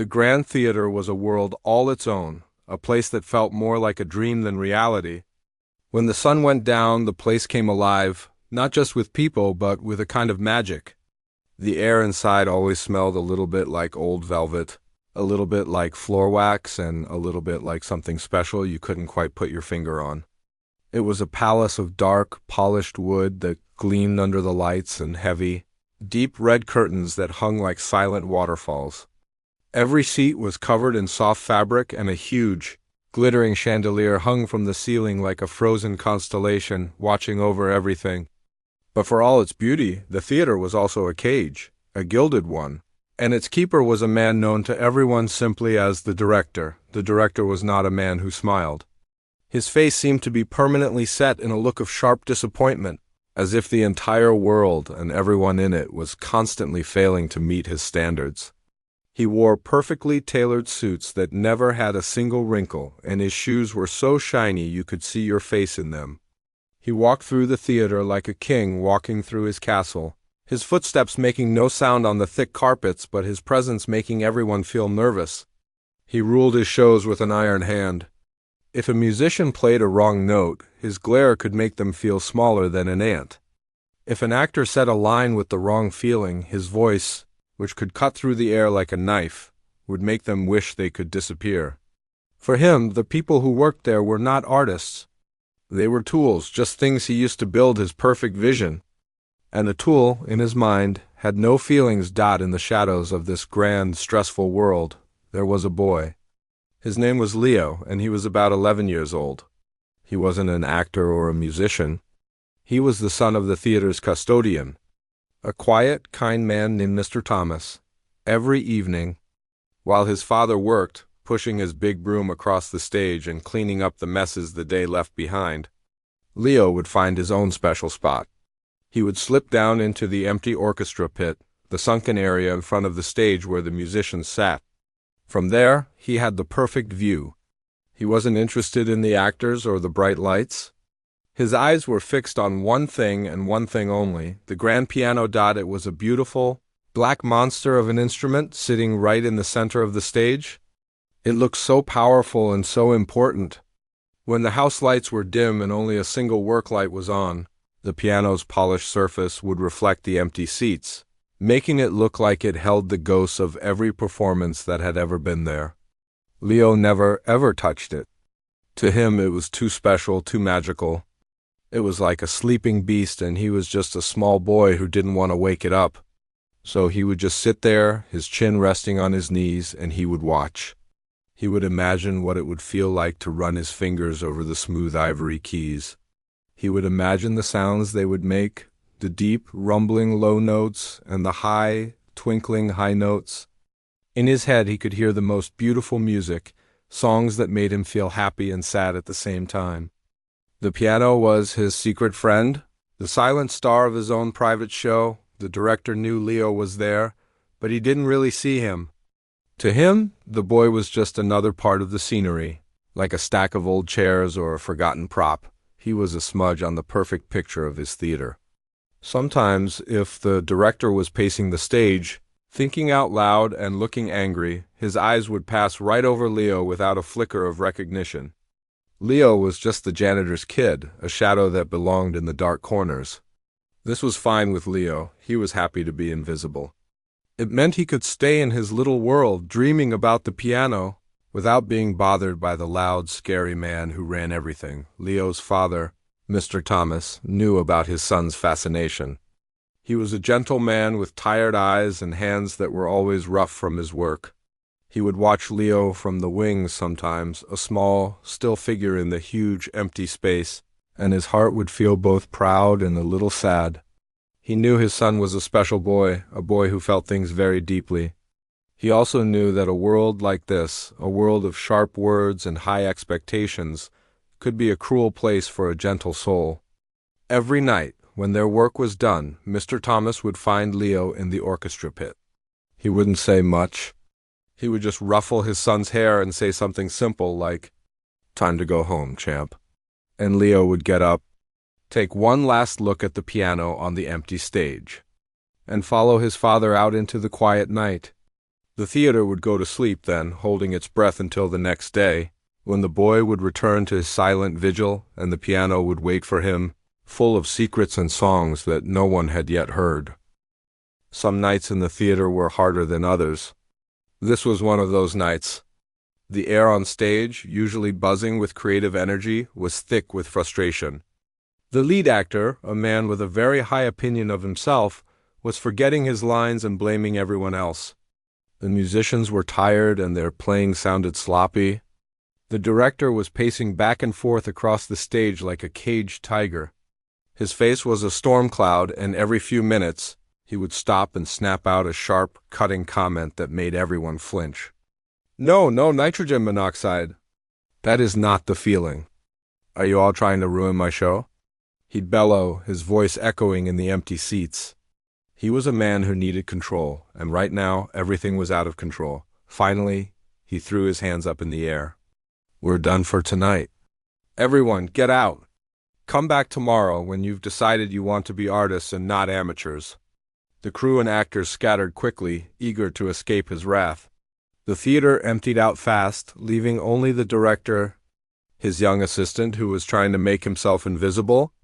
The Grand Theater was a world all its own, a place that felt more like a dream than reality. When the sun went down, the place came alive, not just with people, but with a kind of magic. The air inside always smelled a little bit like old velvet, a little bit like floor wax, and a little bit like something special you couldn't quite put your finger on. It was a palace of dark, polished wood that gleamed under the lights and heavy, deep red curtains that hung like silent waterfalls. Every seat was covered in soft fabric, and a huge, glittering chandelier hung from the ceiling like a frozen constellation, watching over everything. But for all its beauty, the theater was also a cage, a gilded one, and its keeper was a man known to everyone simply as the director. The director was not a man who smiled. His face seemed to be permanently set in a look of sharp disappointment, as if the entire world and everyone in it was constantly failing to meet his standards. He wore perfectly tailored suits that never had a single wrinkle, and his shoes were so shiny you could see your face in them. He walked through the theater like a king walking through his castle, his footsteps making no sound on the thick carpets, but his presence making everyone feel nervous. He ruled his shows with an iron hand. If a musician played a wrong note, his glare could make them feel smaller than an ant. If an actor said a line with the wrong feeling, his voice, which could cut through the air like a knife, would make them wish they could disappear. For him, the people who worked there were not artists. They were tools, just things he used to build his perfect vision. And the tool, in his mind, had no feelings. In the shadows of this grand, stressful world, there was a boy. His name was Leo, and he was about 11 years old. He wasn't an actor or a musician. He was the son of the theater's custodian, a quiet, kind man named Mr. Thomas. Every evening, while his father worked, pushing his big broom across the stage and cleaning up the messes the day left behind, Leo would find his own special spot. He would slip down into the empty orchestra pit, the sunken area in front of the stage where the musicians sat. From there, he had the perfect view. He wasn't interested in the actors or the bright lights. His eyes were fixed on one thing and one thing only, the grand piano. It was a beautiful, black monster of an instrument sitting right in the center of the stage. It looked so powerful and so important. When the house lights were dim and only a single work light was on, the piano's polished surface would reflect the empty seats, making it look like it held the ghosts of every performance that had ever been there. Leo never, ever touched it. To him, it was too special, too magical. It was like a sleeping beast, and he was just a small boy who didn't want to wake it up. So he would just sit there, his chin resting on his knees, and he would watch. He would imagine what it would feel like to run his fingers over the smooth ivory keys. He would imagine the sounds they would make, the deep, rumbling low notes and the high, twinkling high notes. In his head he could hear the most beautiful music, songs that made him feel happy and sad at the same time. The piano was his secret friend, the silent star of his own private show. The director knew Leo was there, but he didn't really see him. To him, the boy was just another part of the scenery, like a stack of old chairs or a forgotten prop. He was a smudge on the perfect picture of his theater. Sometimes, if the director was pacing the stage, thinking out loud and looking angry, his eyes would pass right over Leo without a flicker of recognition. Leo was just the janitor's kid, a shadow that belonged in the dark corners. This was fine with Leo. He was happy to be invisible. It meant he could stay in his little world, dreaming about the piano, without being bothered by the loud, scary man who ran everything. Leo's father, Mr. Thomas, knew about his son's fascination. He was a gentle man with tired eyes and hands that were always rough from his work. He would watch Leo from the wings sometimes, a small, still figure in the huge, empty space, and his heart would feel both proud and a little sad. He knew his son was a special boy, a boy who felt things very deeply. He also knew that a world like this, a world of sharp words and high expectations, could be a cruel place for a gentle soul. Every night, when their work was done, Mr. Thomas would find Leo in the orchestra pit. He wouldn't say much. He would just ruffle his son's hair and say something simple like, "Time to go home, champ." And Leo would get up, take one last look at the piano on the empty stage, and follow his father out into the quiet night. The theater would go to sleep then, holding its breath until the next day, when the boy would return to his silent vigil and the piano would wait for him, full of secrets and songs that no one had yet heard. Some nights in the theater were harder than others. This was one of those nights. The air on stage, usually buzzing with creative energy, was thick with frustration. The lead actor, a man with a very high opinion of himself, was forgetting his lines and blaming everyone else. The musicians were tired and their playing sounded sloppy. The director was pacing back and forth across the stage like a caged tiger. His face was a storm cloud, and every few minutes he would stop and snap out a sharp, cutting comment that made everyone flinch. No nitrogen monoxide. That is not the feeling. Are you all trying to ruin my show? He'd bellow, his voice echoing in the empty seats. He was a man who needed control, and right now everything was out of control. Finally, he threw his hands up in the air. We're done for tonight. Everyone, get out. Come back tomorrow when you've decided you want to be artists and not amateurs. The crew and actors scattered quickly, eager to escape his wrath. The theater emptied out fast, leaving only the director, his young assistant who was trying to make himself invisible,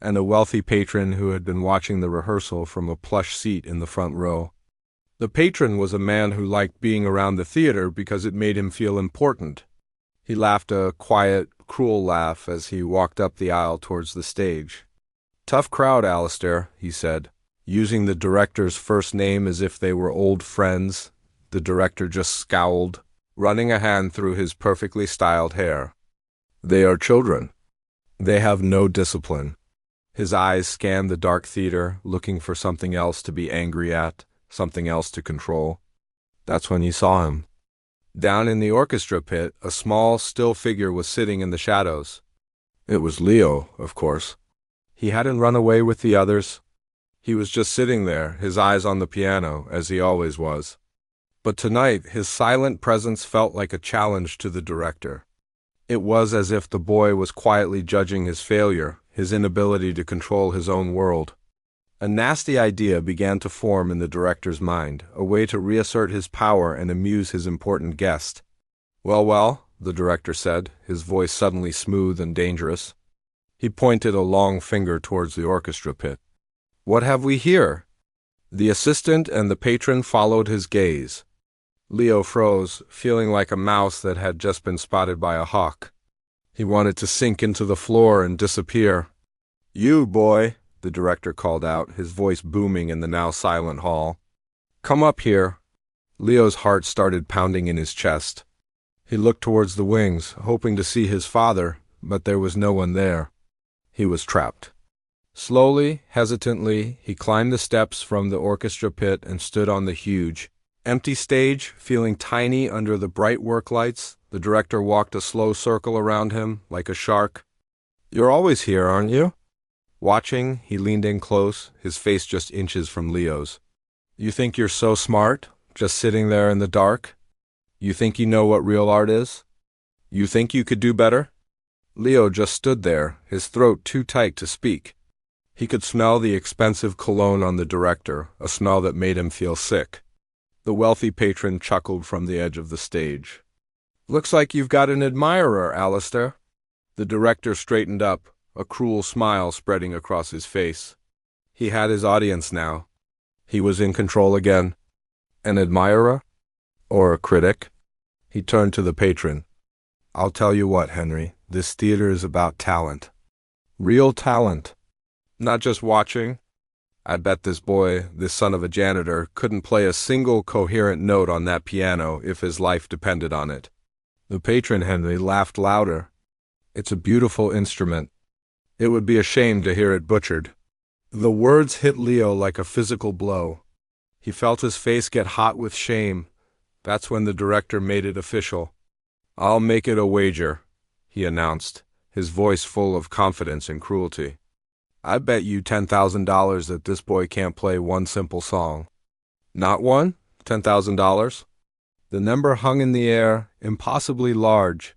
and a wealthy patron who had been watching the rehearsal from a plush seat in the front row. The patron was a man who liked being around the theater because it made him feel important. He laughed a quiet, cruel laugh as he walked up the aisle towards the stage. Tough crowd, Alistair, he said, using the director's first name as if they were old friends. The director just scowled, running a hand through his perfectly styled hair. They are children. They have no discipline. His eyes scanned the dark theater, looking for something else to be angry at, something else to control. That's when he saw him. Down in the orchestra pit, a small, still figure was sitting in the shadows. It was Leo, of course. He hadn't run away with the others. He was just sitting there, his eyes on the piano, as he always was. But tonight, his silent presence felt like a challenge to the director. It was as if the boy was quietly judging his failure, his inability to control his own world. A nasty idea began to form in the director's mind, a way to reassert his power and amuse his important guest. Well, the director said, his voice suddenly smooth and dangerous. He pointed a long finger towards the orchestra pit. What have we here? The assistant and the patron followed his gaze. Leo froze, feeling like a mouse that had just been spotted by a hawk. He wanted to sink into the floor and disappear. You, boy, the director called out, his voice booming in the now silent hall. Come up here. Leo's heart started pounding in his chest. He looked towards the wings, hoping to see his father, but there was no one there. He was trapped. Slowly, hesitantly, he climbed the steps from the orchestra pit and stood on the huge, empty stage, feeling tiny under the bright work lights. The director walked a slow circle around him, like a shark. You're always here, aren't you? Watching, he leaned in close, his face just inches from Leo's. You think you're so smart, just sitting there in the dark? You think you know what real art is? You think you could do better? Leo just stood there, his throat too tight to speak. He could smell the expensive cologne on the director, a smell that made him feel sick. The wealthy patron chuckled from the edge of the stage. Looks like you've got an admirer, Alistair. The director straightened up, a cruel smile spreading across his face. He had his audience now. He was in control again. An admirer? Or a critic? He turned to the patron. I'll tell you what, Henry, this theater is about talent. Real talent. Not just watching. I bet this boy, this son of a janitor, couldn't play a single coherent note on that piano if his life depended on it. The patron, Henry, laughed louder. It's a beautiful instrument. It would be a shame to hear it butchered. The words hit Leo like a physical blow. He felt his face get hot with shame. That's when the director made it official. I'll make it a wager, he announced, his voice full of confidence and cruelty. I bet you $10,000 that this boy can't play one simple song. Not one? $10,000? The number hung in the air, impossibly large.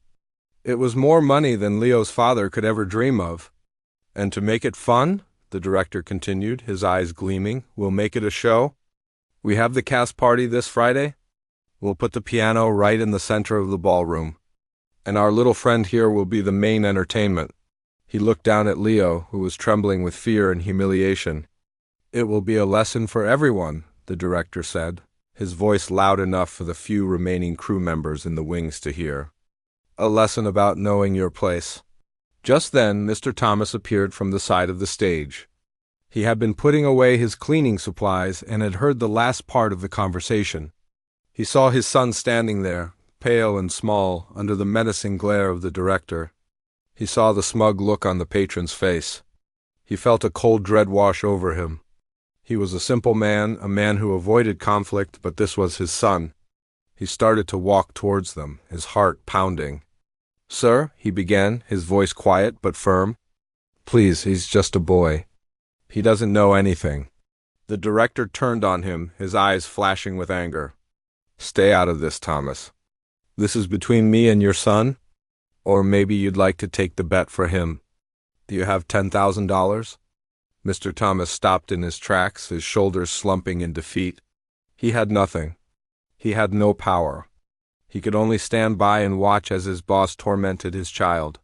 It was more money than Leo's father could ever dream of. And to make it fun, the director continued, his eyes gleaming, we'll make it a show. We have the cast party this Friday. We'll put the piano right in the center of the ballroom, and our little friend here will be the main entertainment." He looked down at Leo, who was trembling with fear and humiliation. "It will be a lesson for everyone," the director said, his voice loud enough for the few remaining crew members in the wings to hear. "A lesson about knowing your place." Just then, Mr. Thomas appeared from the side of the stage. He had been putting away his cleaning supplies and had heard the last part of the conversation. He saw his son standing there, pale and small, under the menacing glare of the director. He saw the smug look on the patron's face. He felt a cold dread wash over him. He was a simple man, a man who avoided conflict, but this was his son. He started to walk towards them, his heart pounding. "Sir," he began, his voice quiet but firm. "Please, he's just a boy. He doesn't know anything." The director turned on him, his eyes flashing with anger. "Stay out of this, Thomas. This is between me and your son? Or maybe you'd like to take the bet for him. Do you have $10,000? Mr. Thomas stopped in his tracks, his shoulders slumping in defeat. He had nothing. He had no power. He could only stand by and watch as his boss tormented his child.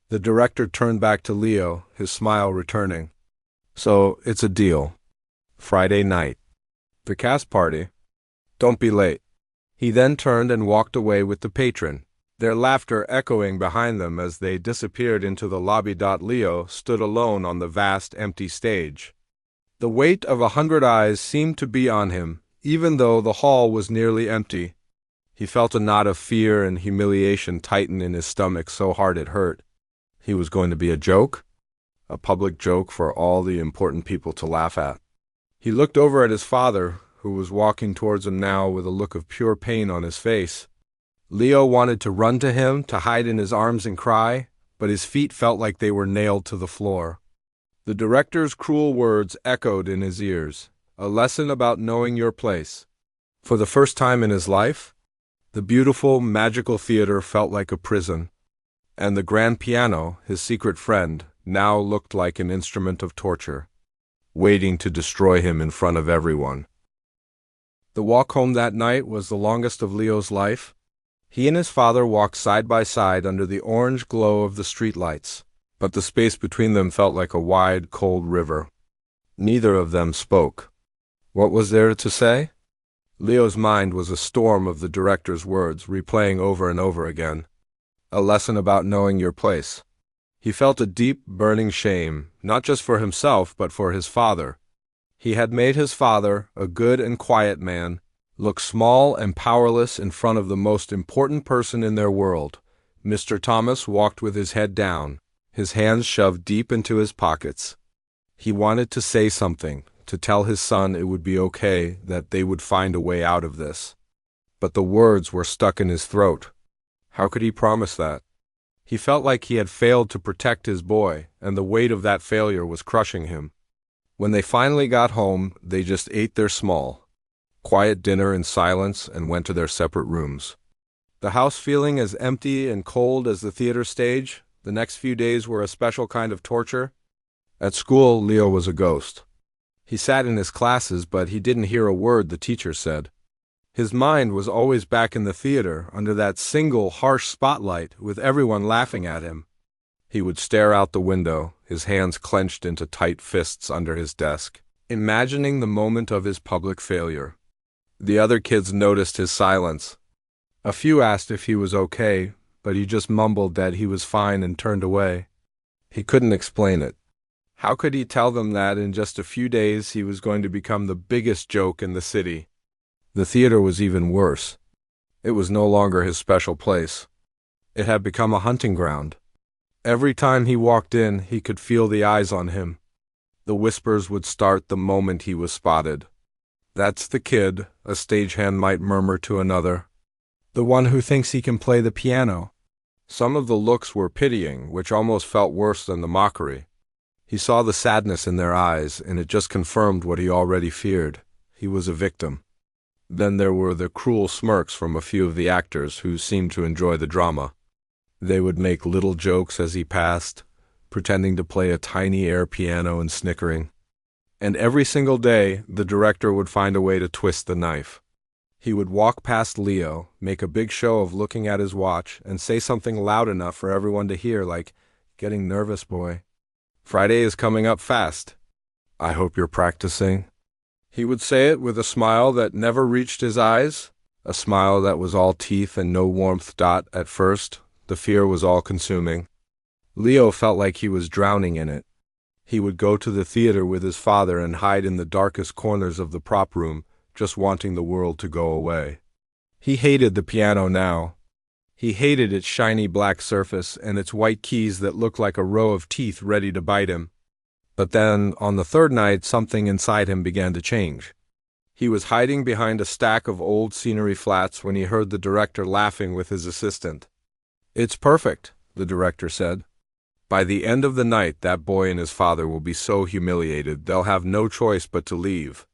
The director turned back to Leo, his smile returning. "So, it's a deal. Friday night. The cast party. Don't be late." He then turned and walked away with the patron, their laughter echoing behind them as they disappeared into the lobby. Leo stood alone on the vast, empty stage. The weight of 100 eyes seemed to be on him, even though the hall was nearly empty. He felt a knot of fear and humiliation tighten in his stomach so hard it hurt. He was going to be a joke? A public joke for all the important people to laugh at. He looked over at his father, who was walking towards him now with a look of pure pain on his face. Leo wanted to run to him, to hide in his arms and cry, but his feet felt like they were nailed to the floor. The director's cruel words echoed in his ears. A lesson about knowing your place. For the first time in his life, the beautiful, magical theater felt like a prison, and the grand piano, his secret friend, now looked like an instrument of torture, waiting to destroy him in front of everyone. The walk home that night was the longest of Leo's life. He and his father walked side by side under the orange glow of the streetlights, but the space between them felt like a wide, cold river. Neither of them spoke. What was there to say? Leo's mind was a storm of the director's words, replaying over and over again. A lesson about knowing your place. He felt a deep, burning shame, not just for himself, but for his father. He had made his father, a good and quiet man, look small and powerless in front of the most important person in their world. Mr. Thomas walked with his head down, his hands shoved deep into his pockets. He wanted to say something, to tell his son it would be okay, that they would find a way out of this. But the words were stuck in his throat. How could he promise that? He felt like he had failed to protect his boy, and the weight of that failure was crushing him. When they finally got home, they just ate their small, quiet dinner in silence and went to their separate rooms. The house feeling as empty and cold as the theater stage, the next few days were a special kind of torture. At school, Leo was a ghost. He sat in his classes, but he didn't hear a word the teacher said. His mind was always back in the theater, under that single harsh spotlight, with everyone laughing at him. He would stare out the window, his hands clenched into tight fists under his desk, imagining the moment of his public failure. The other kids noticed his silence. A few asked if he was okay, but he just mumbled that he was fine and turned away. He couldn't explain it. How could he tell them that in just a few days he was going to become the biggest joke in the city? The theater was even worse. It was no longer his special place. It had become a hunting ground. Every time he walked in, he could feel the eyes on him. The whispers would start the moment he was spotted. "That's the kid," a stagehand might murmur to another. "The one who thinks he can play the piano." Some of the looks were pitying, which almost felt worse than the mockery. He saw the sadness in their eyes, and it just confirmed what he already feared. He was a victim. Then there were the cruel smirks from a few of the actors who seemed to enjoy the drama. They would make little jokes as he passed, pretending to play a tiny air piano and snickering. And every single day, the director would find a way to twist the knife. He would walk past Leo, make a big show of looking at his watch, and say something loud enough for everyone to hear, like, "Getting nervous, boy. Friday is coming up fast. I hope you're practicing." He would say it with a smile that never reached his eyes, a smile that was all teeth and no warmth. At first, the fear was all-consuming. Leo felt like he was drowning in it. He would go to the theater with his father and hide in the darkest corners of the prop room, just wanting the world to go away. He hated the piano now. He hated its shiny black surface and its white keys that looked like a row of teeth ready to bite him. But then, on the third night, something inside him began to change. He was hiding behind a stack of old scenery flats when he heard the director laughing with his assistant. "It's perfect," the director said. "By the end of the night, that boy and his father will be so humiliated they'll have no choice but to leave.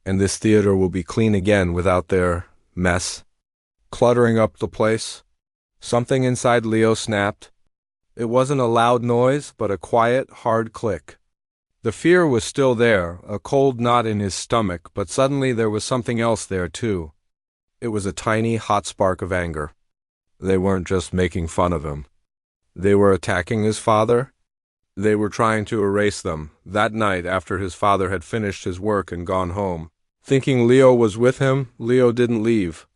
And this theater will be clean again without their mess cluttering up the place." Something inside Leo snapped. It wasn't a loud noise, but a quiet, hard click. The fear was still there, a cold knot in his stomach, but suddenly there was something else there, too. It was a tiny, hot spark of anger. They weren't just making fun of him. They were attacking his father. They were trying to erase them. That night, after his father had finished his work and gone home, thinking Leo was with him, Leo didn't leave.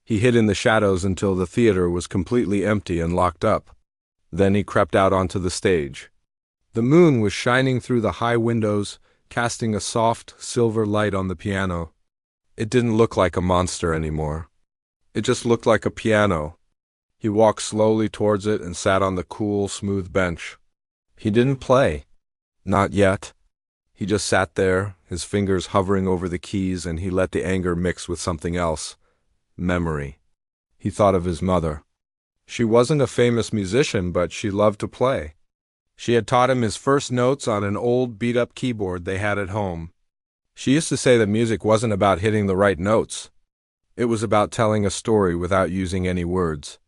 He hid in the shadows until the theater was completely empty and locked up. Then he crept out onto the stage. The moon was shining through the high windows, casting a soft, silver light on the piano. It didn't look like a monster anymore. It just looked like a piano. He walked slowly towards it and sat on the cool, smooth bench. He didn't play. Not yet. He just sat there, his fingers hovering over the keys, and he let the anger mix with something else. Memory. He thought of his mother. She wasn't a famous musician, but she loved to play. She had taught him his first notes on an old beat-up keyboard they had at home. She used to say that music wasn't about hitting the right notes. It was about telling a story without using any words.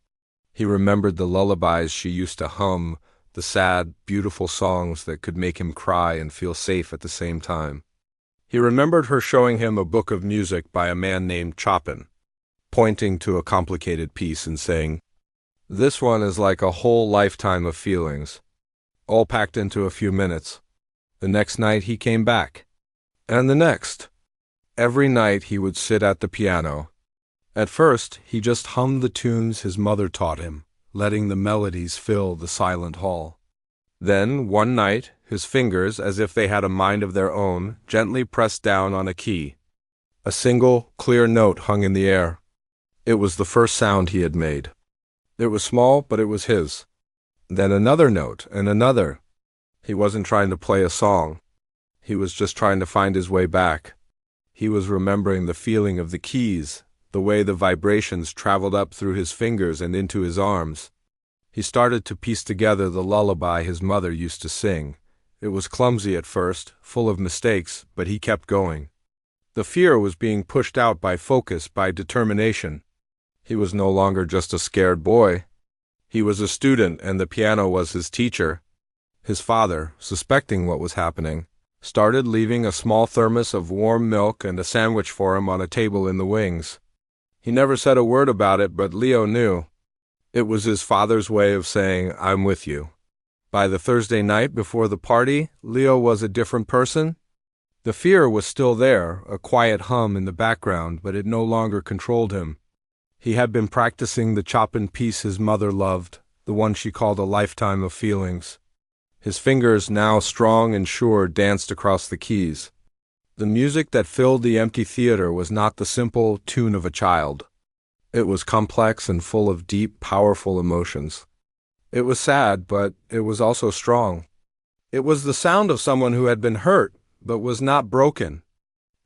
He remembered the lullabies she used to hum, the sad, beautiful songs that could make him cry and feel safe at the same time. He remembered her showing him a book of music by a man named Chopin, pointing to a complicated piece and saying, "This one is like a whole lifetime of feelings, all packed into a few minutes." The next night he came back. And the next. Every night he would sit at the piano. At first, he just hummed the tunes his mother taught him, letting the melodies fill the silent hall. Then, one night, his fingers, as if they had a mind of their own, gently pressed down on a key. A single, clear note hung in the air. It was the first sound he had made. It was small, but it was his. Then another note, and another. He wasn't trying to play a song. He was just trying to find his way back. He was remembering the feeling of the keys, the way the vibrations traveled up through his fingers and into his arms. He started to piece together the lullaby his mother used to sing. It was clumsy at first, full of mistakes, but he kept going. The fear was being pushed out by focus, by determination. He was no longer just a scared boy. He was a student, and the piano was his teacher. His father, suspecting what was happening, started leaving a small thermos of warm milk and a sandwich for him on a table in the wings. He never said a word about it, but Leo knew. It was his father's way of saying, "I'm with you." By the Thursday night before the party, Leo was a different person. The fear was still there, a quiet hum in the background, but it no longer controlled him. He had been practicing the Chopin piece his mother loved, the one she called a lifetime of feelings. His fingers, now strong and sure, danced across the keys. The music that filled the empty theater was not the simple tune of a child. It was complex and full of deep, powerful emotions. It was sad, but it was also strong. It was the sound of someone who had been hurt, but was not broken.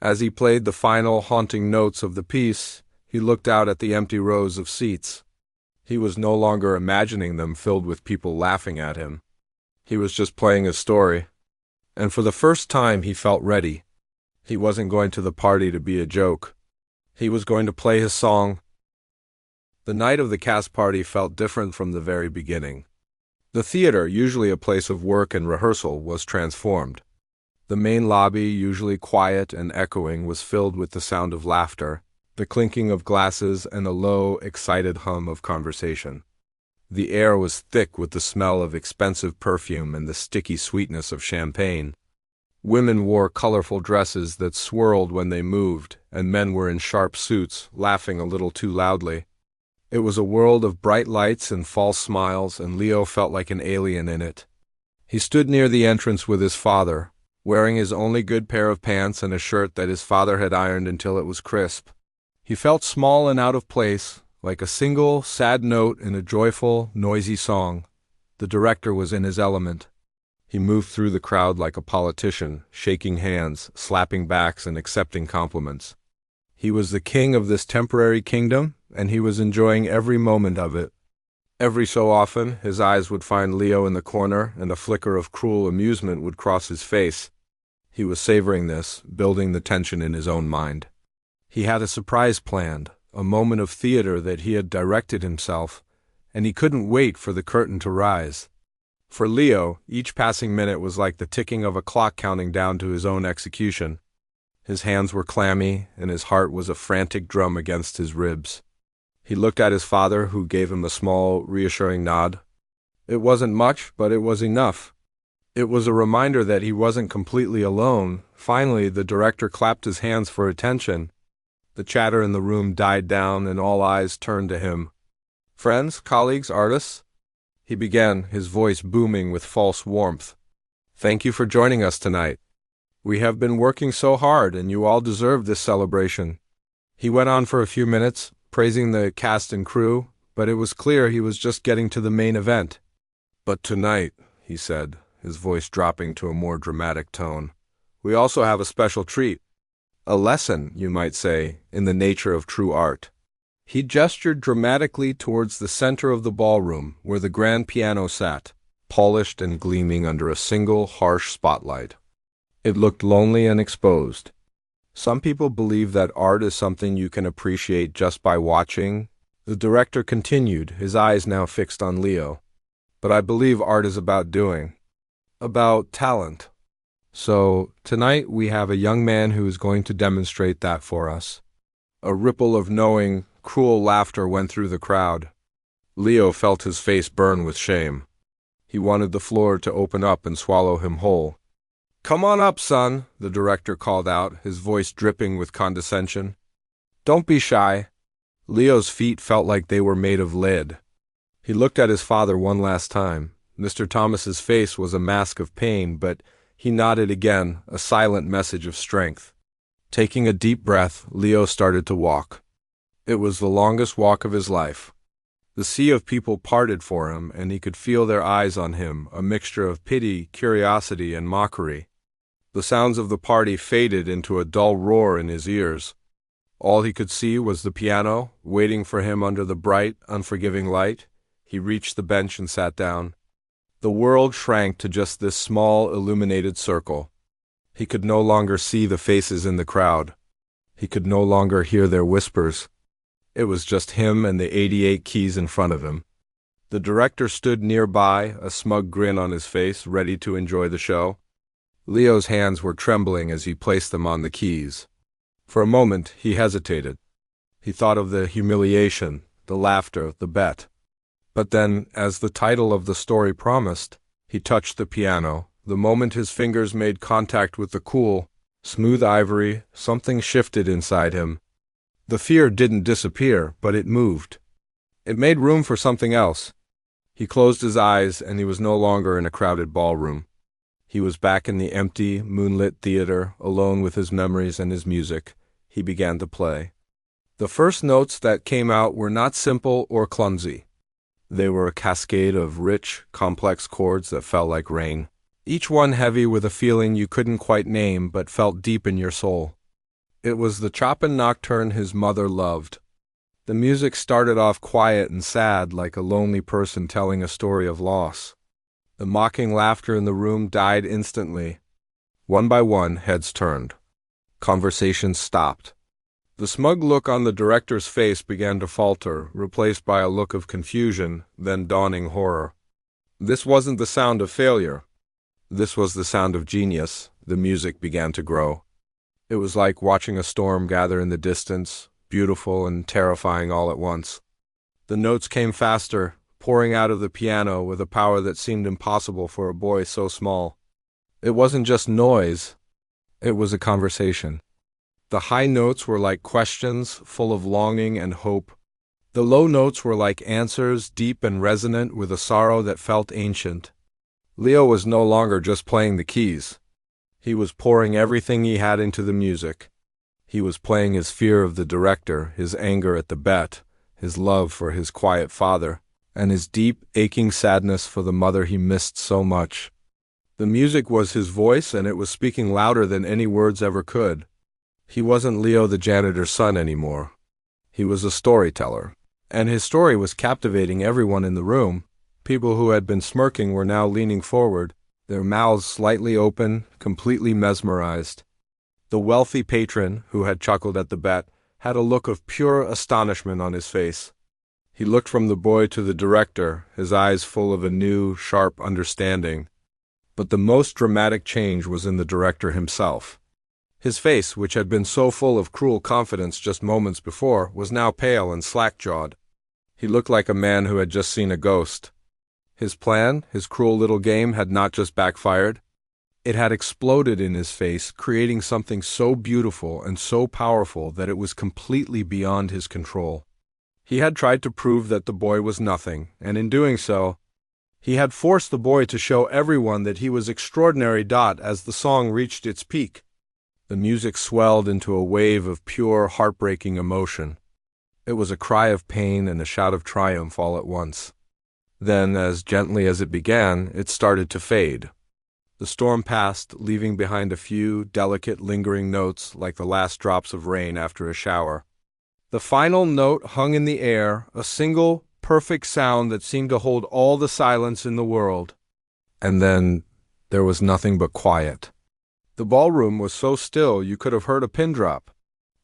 As he played the final haunting notes of the piece, he looked out at the empty rows of seats. He was no longer imagining them filled with people laughing at him. He was just playing a story. And for the first time he felt ready. He wasn't going to the party to be a joke. He was going to play his song. The night of the cast party felt different from the very beginning. The theater, usually a place of work and rehearsal, was transformed. The main lobby, usually quiet and echoing, was filled with the sound of laughter. the clinking of glasses, and a low, excited hum of conversation. The air was thick with the smell of expensive perfume and the sticky sweetness of champagne. Women wore colorful dresses that swirled when they moved, and men were in sharp suits, laughing a little too loudly. It was a world of bright lights and false smiles, and Leo felt like an alien in it. He stood near the entrance with his father, wearing his only good pair of pants and a shirt that his father had ironed until it was crisp. He felt small and out of place, like a single, sad note in a joyful, noisy song. The director was in his element. He moved through the crowd like a politician, shaking hands, slapping backs, and accepting compliments. He was the king of this temporary kingdom, and he was enjoying every moment of it. Every so often, his eyes would find Leo in the corner, and a flicker of cruel amusement would cross his face. He was savoring this, building the tension in his own mind. He had a surprise planned, a moment of theater that he had directed himself, and he couldn't wait for the curtain to rise. For Leo, each passing minute was like the ticking of a clock counting down to his own execution. His hands were clammy, and his heart was a frantic drum against his ribs. He looked at his father, who gave him a small, reassuring nod. It wasn't much, but it was enough. It was a reminder that he wasn't completely alone. Finally, the director clapped his hands for attention. The chatter in the room died down, and all eyes turned to him. "Friends, colleagues, artists," he began, his voice booming with false warmth. "Thank you for joining us tonight. We have been working so hard, and you all deserve this celebration." He went on for a few minutes, praising the cast and crew, but it was clear he was just getting to the main event. "But tonight," he said, his voice dropping to a more dramatic tone, "we also have a special treat. A lesson, you might say, in the nature of true art." He gestured dramatically towards the center of the ballroom, where the grand piano sat, polished and gleaming under a single harsh spotlight. It looked lonely and exposed. Some people believe that art is something you can appreciate just by watching. The director continued, his eyes now fixed on Leo. "But I believe art is about doing. About talent. So, tonight we have a young man who is going to demonstrate that for us." A ripple of knowing, cruel laughter went through the crowd. Leo felt his face burn with shame. He wanted the floor to open up and swallow him whole. "Come on up, son," the director called out, his voice dripping with condescension. "Don't be shy." Leo's feet felt like they were made of lead. He looked at his father one last time. Mr. Thomas's face was a mask of pain, but he nodded again, a silent message of strength. Taking a deep breath, Leo started to walk. It was the longest walk of his life. The sea of people parted for him, and he could feel their eyes on him, a mixture of pity, curiosity, and mockery. The sounds of the party faded into a dull roar in his ears. All he could see was the piano, waiting for him under the bright, unforgiving light. He reached the bench and sat down. The world shrank to just this small, illuminated circle. He could no longer see the faces in the crowd. He could no longer hear their whispers. It was just him and the 88 keys in front of him. The director stood nearby, a smug grin on his face, ready to enjoy the show. Leo's hands were trembling as he placed them on the keys. For a moment, he hesitated. He thought of the humiliation, the laughter, the bet. But then, as the title of the story promised, he touched the piano. The moment his fingers made contact with the cool, smooth ivory, something shifted inside him. The fear didn't disappear, but it moved. It made room for something else. He closed his eyes, and he was no longer in a crowded ballroom. He was back in the empty, moonlit theater, alone with his memories and his music. He began to play. The first notes that came out were not simple or clumsy. They were a cascade of rich, complex chords that fell like rain, each one heavy with a feeling you couldn't quite name but felt deep in your soul. It was the Chopin nocturne his mother loved. The music started off quiet and sad, like a lonely person telling a story of loss. The mocking laughter in the room died instantly. One by one, heads turned. Conversations stopped. The smug look on the director's face began to falter, replaced by a look of confusion, then dawning horror. This wasn't the sound of failure. This was the sound of genius. The music began to grow. It was like watching a storm gather in the distance, beautiful and terrifying all at once. The notes came faster, pouring out of the piano with a power that seemed impossible for a boy so small. It wasn't just noise, it was a conversation. The high notes were like questions, full of longing and hope. The low notes were like answers, deep and resonant with a sorrow that felt ancient. Leo was no longer just playing the keys. He was pouring everything he had into the music. He was playing his fear of the director, his anger at the bet, his love for his quiet father, and his deep, aching sadness for the mother he missed so much. The music was his voice, and it was speaking louder than any words ever could. He wasn't Leo the janitor's son anymore. He was a storyteller, and his story was captivating everyone in the room. People who had been smirking were now leaning forward, their mouths slightly open, completely mesmerized. The wealthy patron, who had chuckled at the bet, had a look of pure astonishment on his face. He looked from the boy to the director, his eyes full of a new, sharp understanding. But the most dramatic change was in the director himself. His face, which had been so full of cruel confidence just moments before, was now pale and slack-jawed. He looked like a man who had just seen a ghost. His plan, his cruel little game, had not just backfired. It had exploded in his face, creating something so beautiful and so powerful that it was completely beyond his control. He had tried to prove that the boy was nothing, and in doing so, he had forced the boy to show everyone that he was extraordinary. As the song reached its peak, the music swelled into a wave of pure, heartbreaking emotion. It was a cry of pain and a shout of triumph all at once. Then, as gently as it began, it started to fade. The storm passed, leaving behind a few delicate, lingering notes like the last drops of rain after a shower. The final note hung in the air, a single, perfect sound that seemed to hold all the silence in the world. And then there was nothing but quiet. The ballroom was so still you could have heard a pin drop.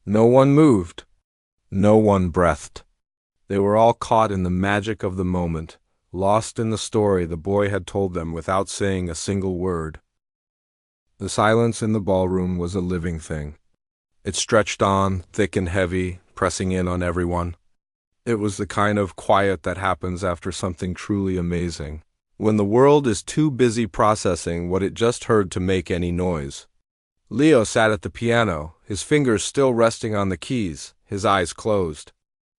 No one moved. No one breathed. They were all caught in the magic of the moment, lost in the story the boy had told them without saying a single word. The silence in the ballroom was a living thing. It stretched on, thick and heavy, pressing in on everyone. It was the kind of quiet that happens after something truly amazing, when the world is too busy processing what it just heard to make any noise. Leo sat at the piano, his fingers still resting on the keys, his eyes closed.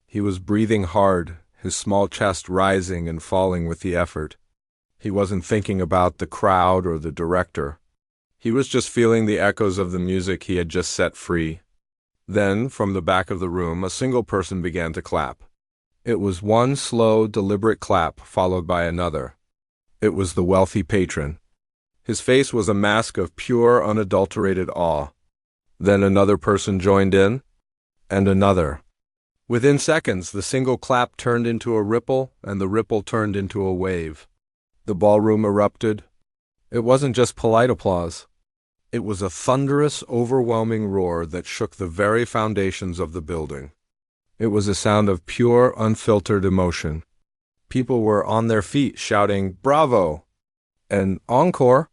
He was breathing hard, his small chest rising and falling with the effort. He wasn't thinking about the crowd or the director. He was just feeling the echoes of the music he had just set free. Then, from the back of the room, a single person began to clap. It was one slow, deliberate clap, followed by another. It was the wealthy patron. His face was a mask of pure, unadulterated awe. Then another person joined in, and another. Within seconds, the single clap turned into a ripple, and the ripple turned into a wave. The ballroom erupted. It wasn't just polite applause. It was a thunderous, overwhelming roar that shook the very foundations of the building. It was a sound of pure, unfiltered emotion. People were on their feet shouting, "Bravo!" and "Encore!"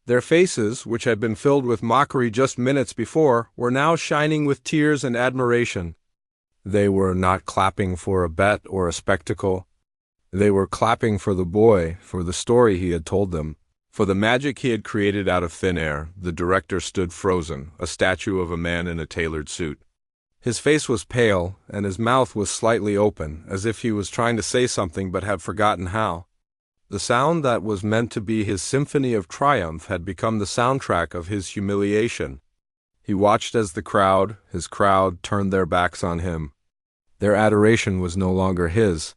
Their faces, which had been filled with mockery just minutes before, were now shining with tears and admiration. They were not clapping for a bet or a spectacle. They were clapping for the boy, for the story he had told them, for the magic he had created out of thin air. The director stood frozen, a statue of a man in a tailored suit. His face was pale, and his mouth was slightly open, as if he was trying to say something but had forgotten how. The sound that was meant to be his symphony of triumph had become the soundtrack of his humiliation. He watched as his crowd, turned their backs on him. Their adoration was no longer his.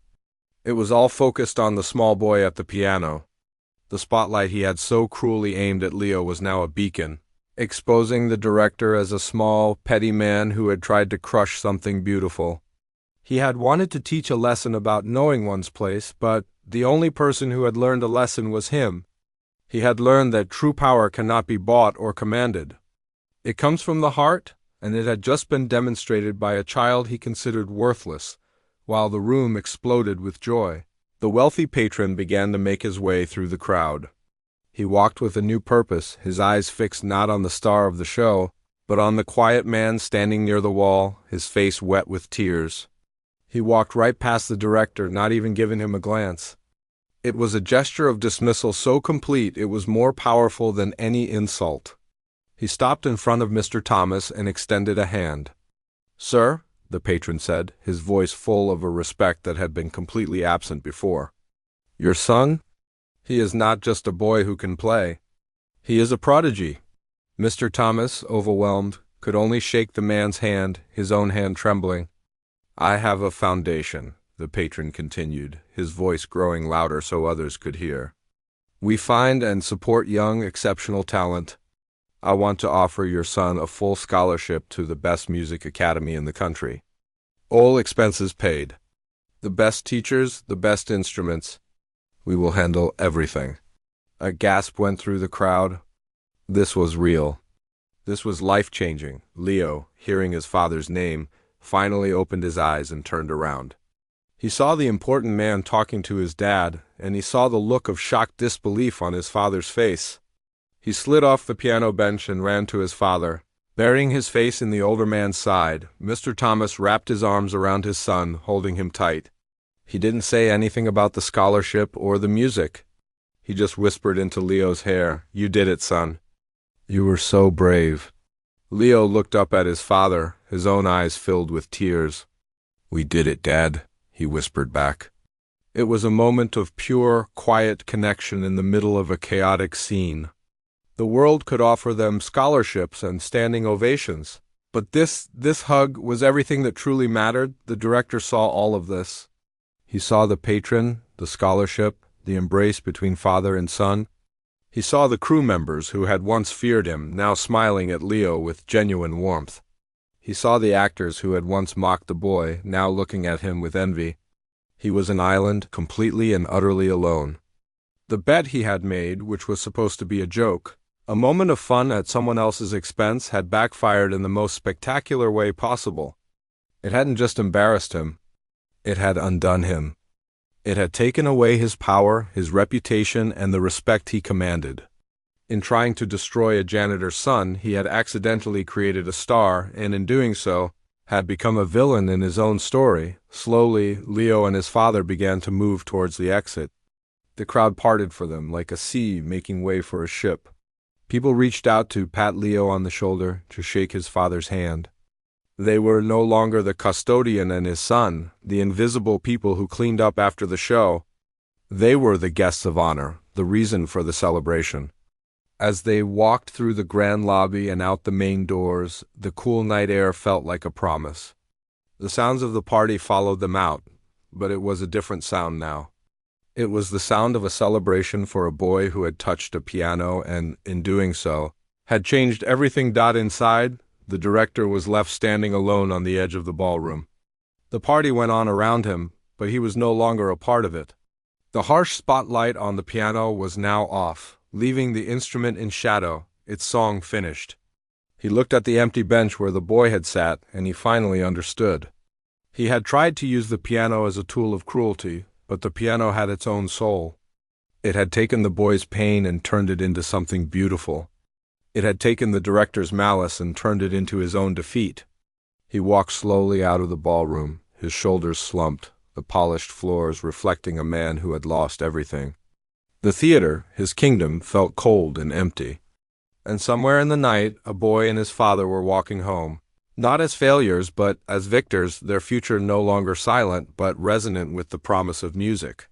It was all focused on the small boy at the piano. The spotlight he had so cruelly aimed at Leo was now a beacon, exposing the director as a small, petty man who had tried to crush something beautiful. He had wanted to teach a lesson about knowing one's place, but the only person who had learned a lesson was him. He had learned that true power cannot be bought or commanded. It comes from the heart, and it had just been demonstrated by a child he considered worthless, while the room exploded with joy. The wealthy patron began to make his way through the crowd. He walked with a new purpose, his eyes fixed not on the star of the show, But on the quiet man standing near the wall, his face wet with tears. He walked right past the director, not even giving him a glance. It was a gesture of dismissal so complete it was more powerful than any insult. He stopped in front of Mr. Thomas and extended a hand. "Sir," the patron said, his voice full of a respect that had been completely absent before. "Your son? He is not just a boy who can play. He is a prodigy." Mr. Thomas, overwhelmed, could only shake the man's hand, his own hand trembling. "I have a foundation," the patron continued, his voice growing louder so others could hear. "We find and support young, exceptional talent. I want to offer your son a full scholarship to the best music academy in the country. All expenses paid. The best teachers, the best instruments. We will handle everything." A gasp went through the crowd. This was real. This was life-changing. Leo, hearing his father's name, finally opened his eyes and turned around. He saw the important man talking to his dad, and he saw the look of shocked disbelief on his father's face. He slid off the piano bench and ran to his father. Burying his face in the older man's side, Mr. Thomas wrapped his arms around his son, holding him tight. He didn't say anything about the scholarship or the music. He just whispered into Leo's hair, "You did it, son. You were so brave." Leo looked up at his father, his own eyes filled with tears. "We did it, Dad," he whispered back. It was a moment of pure, quiet connection in the middle of a chaotic scene. The world could offer them scholarships and standing ovations. But this hug was everything that truly mattered. The director saw all of this. He saw the patron, the scholarship, the embrace between father and son. He saw the crew members who had once feared him, now smiling at Leo with genuine warmth. He saw the actors who had once mocked the boy, now looking at him with envy. He was an island, completely and utterly alone. The bet he had made, which was supposed to be a joke, a moment of fun at someone else's expense, had backfired in the most spectacular way possible. It hadn't just embarrassed him. It had undone him. It had taken away his power, his reputation, and the respect he commanded. In trying to destroy a janitor's son, he had accidentally created a star, and in doing so, had become a villain in his own story. Slowly, Leo and his father began to move towards the exit. The crowd parted for them, like a sea making way for a ship. People reached out to pat Leo on the shoulder, to shake his father's hand. They were no longer the custodian and his son, the invisible people who cleaned up after the show. They were the guests of honor, the reason for the celebration. As they walked through the grand lobby and out the main doors, the cool night air felt like a promise. The sounds of the party followed them out, but it was a different sound now. It was the sound of a celebration for a boy who had touched a piano and, in doing so, had changed everything. Inside, the director was left standing alone on the edge of the ballroom. The party went on around him, but he was no longer a part of it. The harsh spotlight on the piano was now off, leaving the instrument in shadow, its song finished. He looked at the empty bench where the boy had sat, and he finally understood. He had tried to use the piano as a tool of cruelty, but the piano had its own soul. It had taken the boy's pain and turned it into something beautiful. It had taken the director's malice and turned it into his own defeat. He walked slowly out of the ballroom, his shoulders slumped, the polished floors reflecting a man who had lost everything. The theater, his kingdom, felt cold and empty. And somewhere in the night, a boy and his father were walking home. Not as failures, but as victors, their future no longer silent, but resonant with the promise of music.